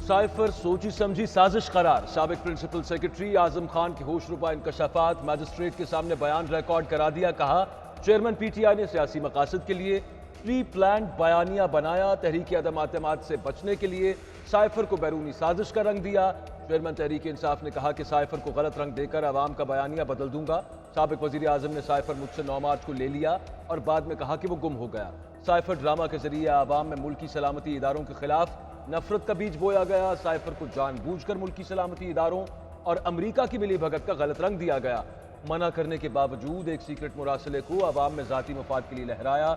Cipher सोची समझी साजिश करार। साबिक प्रिंसिपल सेक्रेटरी आजम खान के होशरुबा इंकशाफात, मैजिस्ट्रेट के सामने बयान रिकॉर्ड करा दिया। कहा चेयरमैन पीटीआई ने सियासी मकासद के लिए प्री प्लान बयानिया बनाया। तहरीक अदम एतमाद से बचने के लिए साइफर को बैरूनी साजिश का रंग दिया। चेयरमैन तहरीक इंसाफ ने कहा कि साइफर को गलत रंग देकर अवाम का बयानिया बदल दूंगा। साबिक वजीर आजम ने साइफर मुझसे 9 मार्च को ले लिया और बाद में कहा कि वो गुम हो गया। साइफर ड्रामा के जरिए आवाम में मुल्की सलामती इदारों के खिलाफ नफरत का बीज बोया गया। साइफर को जानबूझकर मुल्की सलामती इदारों और अमरीका की मिली भगत का गलत रंग दिया गया। मना करने के बावजूद एक सीक्रेट मुरासले को आवाम में जाती मफाद के लिए लहराया।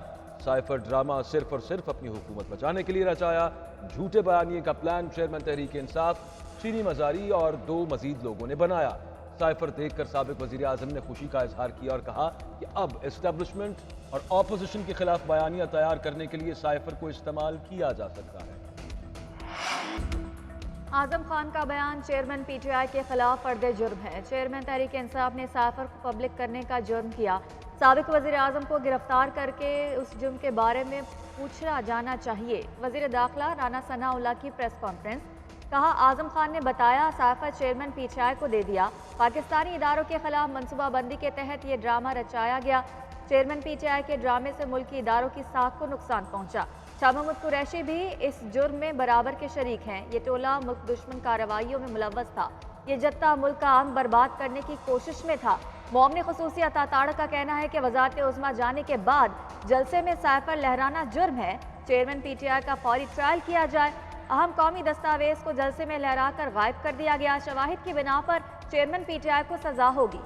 साइफर ड्रामा सिर्फ और सिर्फ अपनी हुकूमत बचाने के लिए रचाया। झूठे बयानिए का प्लान चेयरमैन तहरीक इंसाफ, चीनी मजारी और 2 मजीद लोगों ने बनाया। साइफर देखकर साबिक वजीर आजम ने खुशी का इजहार किया और कहा कि अब एस्टेब्लिशमेंट और ऑपोजिशन के खिलाफ बयानिया तैयार करने के लिए साइफर को इस्तेमाल किया जा सकता है। आजम खान का बयान चेयरमैन पीटीआई के खिलाफ फर्द जुर्म है। चेयरमैन तहरीक इंसाफ ने साइफर को पब्लिक करने का जुर्म किया। साबिक वजीर आजम को गिरफ्तार करके उस जुर्म के बारे में पूछा जाना चाहिए। वजीर दाखिला राना सनाउल्लाह की प्रेस कॉन्फ्रेंस। कहा आजम खान ने बताया साइफर चेयरमैन पीटीआई को दे दिया। पाकिस्तानी इदारों के खिलाफ मनसूबाबंदी के तहत ये ड्रामा रचाया गया। चेयरमैन पीटीआई के ड्रामे से मुल्क की इदारों की साख को नुकसान पहुंचा। शाह महमूद कुरैशी भी इस जुर्म में बराबर के शरीक हैं। ये टोला मुल्क दुश्मन कार्रवाइयों में मुलव्वस था। ये जत्था मुल्क का अमन बर्बाद करने की कोशिश में था। मोमन खुसूसी अताताड़ का कहना है कि वजारत उज़्मा जाने के बाद जलसे में साइफर लहराना जुर्म है। चेयरमैन पीटीआई का फौरी ट्रायल किया जाए। अहम कौमी दस्तावेज को जलसे में लहरा कर गायब कर दिया गया। शवाहिद की बिना पर चेयरमैन पीटीआई को सजा होगी।